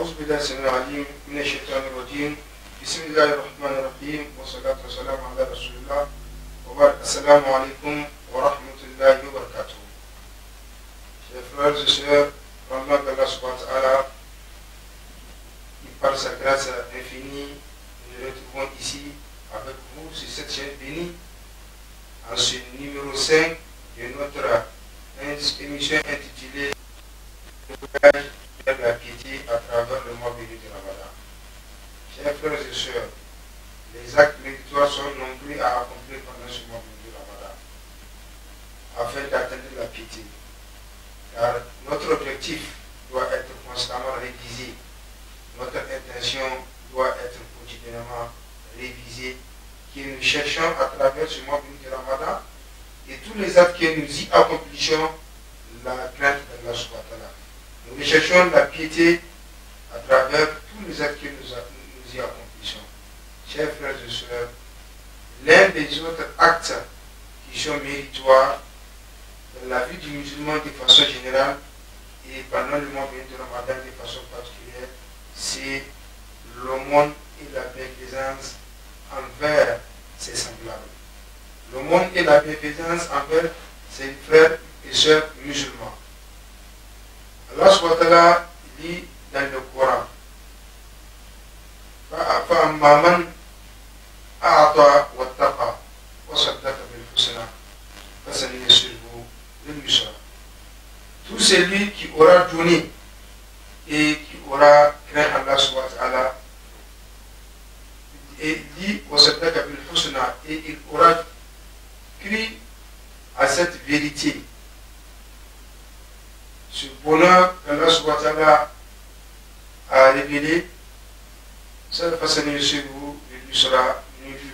أعوذ بالله السميع العليم من الشيطان الرجيم. بسم الله الرحمن الرحيم والصلاة والسلام على رسول الله وبعد. السلام عليكم ورحمة الله وبركاته. Chers frères et sœurs, rendons Allah subhanahu wa ta'ala, qui par sa grâce infinie, nous nous retrouvons ici avec vous sur cette chaîne bénie, en ce numéro 5 de notre émission intitulée la piété à travers le mois béni de Ramadan. Chers frères et sœurs, les actes méritoires sont nombreux à accomplir pendant ce mois béni de Ramadan, afin d'atteindre la piété. Car notre objectif doit être constamment révisé, notre intention doit être quotidiennement révisée, que nous cherchons à travers ce mois béni de Ramadan et tous les actes que nous y accomplissons, la crainte d'Allah subhanahu wa ta'ala. Nous recherchons la piété à travers tous les actes que nous y accomplissons. Chers frères et sœurs, l'un des autres actes qui sont méritoires dans la vie du musulman de façon générale et pendant le mois béni de Ramadan de façon particulière, c'est l'aumône et la bienfaisance envers ses semblables. L'aumône et la bienfaisance envers ses frères et sœurs musulmans. Allah subhanahu wa ta'ala dit dans le Coran, فَأَمَّا مَنْ أَعْطَى وَاتَّقَى وَصَدَّقَ بِالْحُسْنَى فَسَنُيَسِّرُهُ لِلْيُسْرَى. Tout celui qui aura donné et qui aura craint Allah subhanahu wa ta'ala et dit وَصَدَّقَ بِالْحُسْنَى et il aura cru à cette vérité, ce bonheur qu'Allah subhanahu wa ta'ala a révélé, cette façon de nous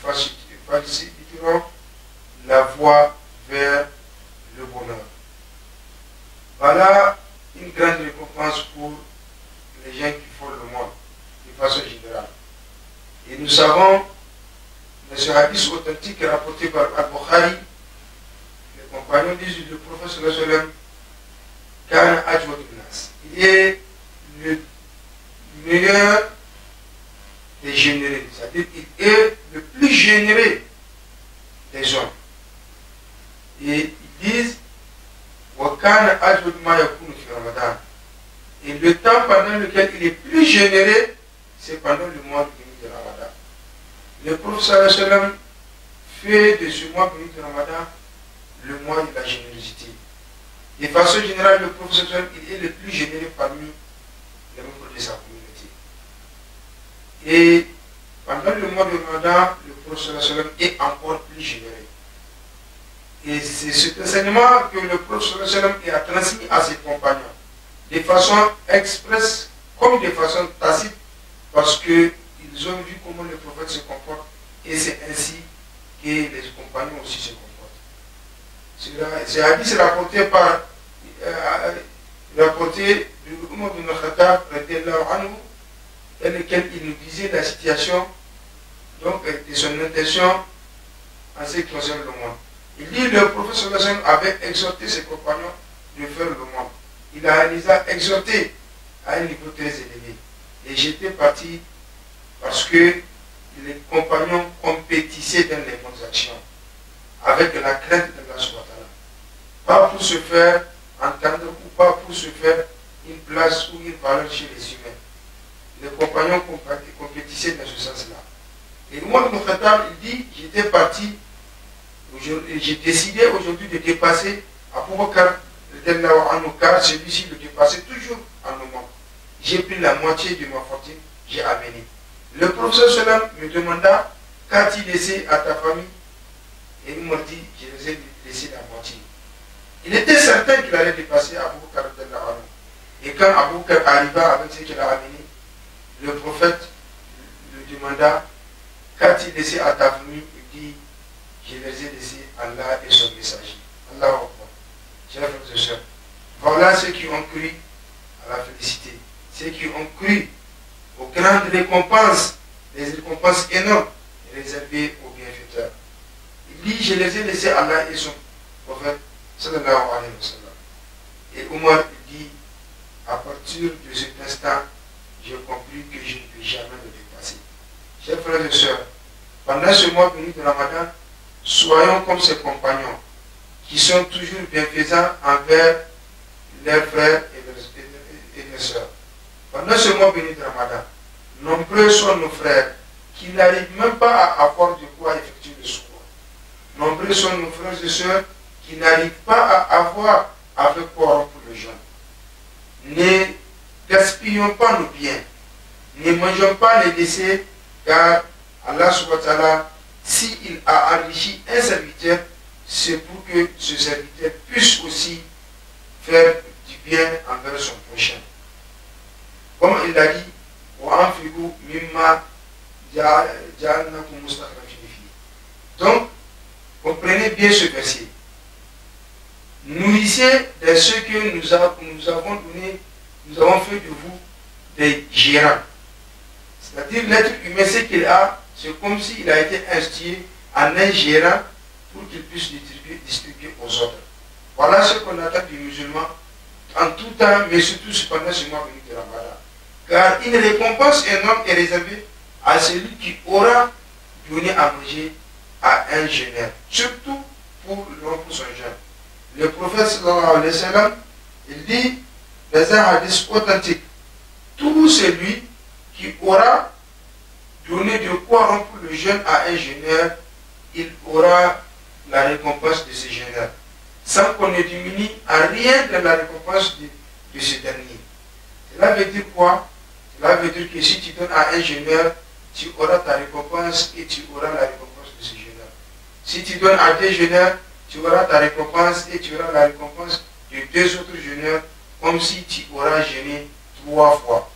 faciliterons la voie vers le bonheur. Voilà une grande récompense pour les gens qui font le monde de façon générale. Et nous savons, dans ce hadith authentique rapporté par Al-Bukhari, les compagnons disent, le prophète sallallahu alayhi wa sallam, il est le meilleur des généreux, c'est-à-dire il est le plus généreux des hommes. Et ils disent et le temps pendant lequel il est plus généreux, c'est pendant le mois béni de Ramadan. Le prophète sallallahu alayhi wa sallam fait de ce mois béni de Ramadan le mois de la générosité. De façon générale, le prophète il est le plus généreux parmi les membres de sa communauté. Et pendant le mois de Ramadan, le prophète est encore plus généreux. Et c'est cet enseignement que le prophète a transmis à ses compagnons, de façon expresse comme de façon tacite, parce qu'ils ont vu comment le prophète se comporte, et c'est ainsi que les compagnons aussi se comportent. C'est hadith rapporté par rapporté du Umar bin Khattab dans lequel il nous disait la situation donc, de son intention en ce qui concerne le monde. Il dit le prophète avait exhorté ses compagnons de faire le monde. Il les a exhortés à un niveau très élevé. Et j'étais parti parce que les compagnons compétissaient dans les bonnes actions avec la crainte de Allah subhanahu wa ta'ala. Pas pour se faire entendre ou pas pour se faire une place ou une valeur chez les humains. Les compagnons compétissaient dans ce sens-là. Et moi, mon frère, il dit, j'étais parti, j'ai décidé aujourd'hui de dépasser Abu Bakr, car celui-ci le dépassait toujours en moment. J'ai pris la moitié de ma fortune, j'ai amené. Le professeur me demanda, qu'as-tu laissé à ta famille? Et il m'a dit, je les ai laissé la moitié. Il était certain qu'il allait dépasser Abu Bakr. Et quand Abu Bakr arriva avec ce qu'il a amené, le prophète lui demanda, qu'as-tu laissé à ta famille? Il dit, je les ai laissés Allah et son messager. Allah Akbar. Chers frères et sœurs, voilà ceux qui ont cru à la félicité, ceux qui ont cru aux grandes récompenses, les récompenses énormes réservées aux bienfaiteurs. Il dit, je les ai laissés Allah et son prophète. Sallallahu alayhi wa sallam. Et Omar dit, à partir de cet instant, j'ai compris que je ne peux jamais le dépasser. Chers frères et sœurs, pendant ce mois béni de Ramadan, soyons comme ses compagnons, qui sont toujours bienfaisants envers leurs frères et leurs sœurs. Pendant ce mois béni de Ramadan, nombreux sont nos frères qui n'arrivent même pas à avoir de quoi effectuer le secours. Nombreux sont nos frères et sœurs qui n'arrivent pas à avoir avec quoi rompre le jeûne. Ne gaspillons pas nos biens. Ne mangeons pas les décès, car Allah subhanahu wa ta'ala, s'il a enrichi un serviteur, c'est pour que ce serviteur puisse aussi faire du bien envers son prochain. Comme il l'a dit, donc, comprenez bien ce verset. Nourrissez de ce que nous avons donné, nous avons fait de vous des gérants. C'est-à-dire l'être humain, ce qu'il a, c'est comme s'il a été institué en un gérant pour qu'il puisse distribuer aux autres. Voilà ce qu'on attend du musulman en tout temps, mais surtout pendant ce mois béni de Ramadan. Car une récompense énorme est réservée à celui qui aura donné à manger à un jeûneur, surtout pour rompre son jeûne. Le prophète sallallahu alayhi wa sallam, il dit dans un hadith authentique, tout celui qui aura donné de quoi rompre le jeûne à un jeûneur, il aura la récompense de ce jeûneur, sans qu'on ne diminue à rien de la récompense de ce dernier. Cela veut dire quoi? Cela veut dire que si tu donnes à un jeûneur, tu auras ta récompense et tu auras la récompense de ce jeûneur. Si tu donnes à deux jeûneurs, tu auras ta récompense et tu auras la récompense de deux autres jeûneurs, comme si tu auras jeûné 3 fois.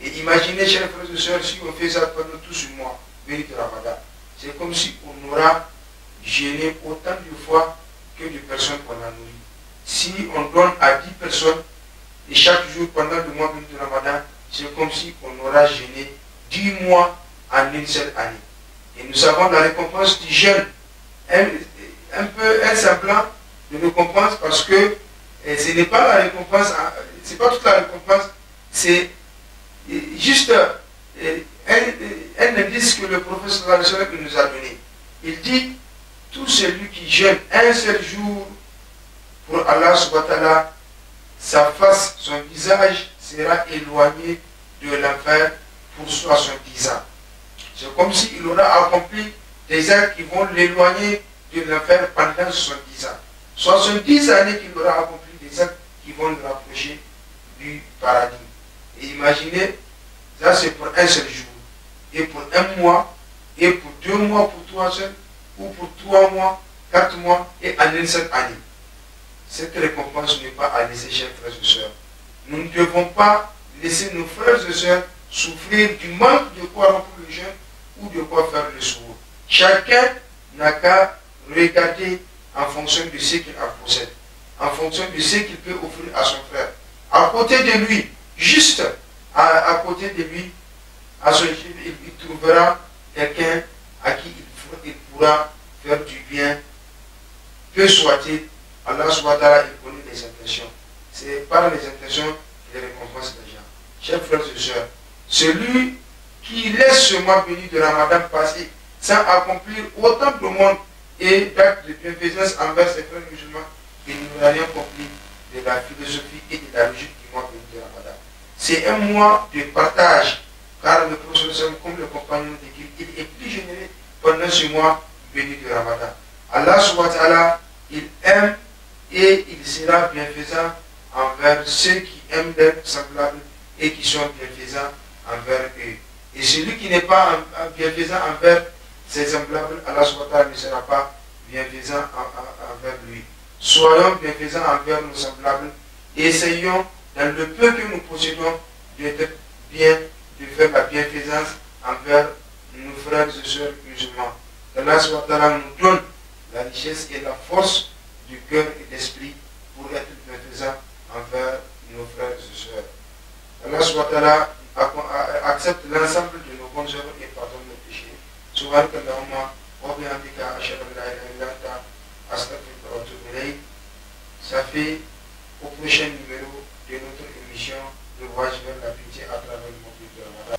Et imaginez, chers frères et sœurs, si on fait ça pendant tout ce mois, béni de Ramadan, c'est comme si on aura jeûné autant de fois que de personnes qu'on a nourries. Si on donne à 10 personnes, et chaque jour pendant le mois béni de Ramadan, c'est comme si on aura jeûné 10 mois en une seule année. Et nous savons la récompense du jeûne, un peu un semblant de récompense, parce que ce n'est pas la récompense, c'est pas toute la récompense, c'est juste un indice que le prophète sallallahu alayhi wa sallam nous a donné. Il dit, tout celui qui jeûne un seul jour pour Allah subhanahu wa ta'ala, sa face, son visage sera éloigné de l'enfer pour 70 ans. C'est comme s'il aura accompli des actes qui vont l'éloigner de l'enfer pendant 70 ans. 70 années qu'il aura accompli des actes qui vont le rapprocher du paradis. Et imaginez, ça c'est pour un seul jour. Et pour un mois, et pour 2 mois pour toi seul, ou pour 3 mois, 4 mois, et en une seule année. Cette récompense n'est pas à laisser, chers frères et sœurs. Nous ne devons pas laisser nos frères et sœurs souffrir du manque de quoi rompre le jeûne ou de quoi faire le sourd. Chacun n'a qu'à regarder en fonction de ce qu'il possède, en fonction de ce qu'il peut offrir à son frère. À côté de lui, juste à côté de lui, il trouvera quelqu'un à qui il pourra faire du bien. Que soit-il, Allah subhanahu wa ta'ala, il connaît les intentions. C'est par les intentions qu'il récompense les gens. Chers frères et sœurs, celui qui laisse ce mois béni de Ramadan passer sans accomplir autant de monde et d'actes de bienfaisance envers ses frères musulmans, il n'aura rien compris de la philosophie et de la logique du mois béni de Ramadan. C'est un mois de partage, car le prophète, comme le compagnon de Dieu, il est plus généreux pendant ce mois béni de Ramadan. Allah subhanahu wa ta'ala, il aime et il sera bienfaisant envers ceux qui aiment leurs semblables et qui sont bienfaisants envers eux. Et celui qui n'est pas bienfaisant envers ses semblables, Allah subhanahu wa ta'ala ne sera pas bienfaisant envers lui. Soyons bienfaisants envers nos semblables et essayons, dans le peu que nous possédons, d'être bien, de faire la bienfaisance envers nos frères et sœurs musulmans. Allah subhanahu wa ta'ala nous donne la richesse et la force du cœur et d'esprit pour être bienfaisants envers nos frères et sœurs. Allah subhanahu wa ta'ala accepte l'ensemble de nos bonnes œuvres et pardonne nos péchés. Subhanakallahumma wa bihamdika ashhadu an la ilaha illa anta astaghfiruka wa atubu ilayk. Ça fait au prochain numéro de notre émission Le Voyage vers la pitié à travers le monde. de Ramadan.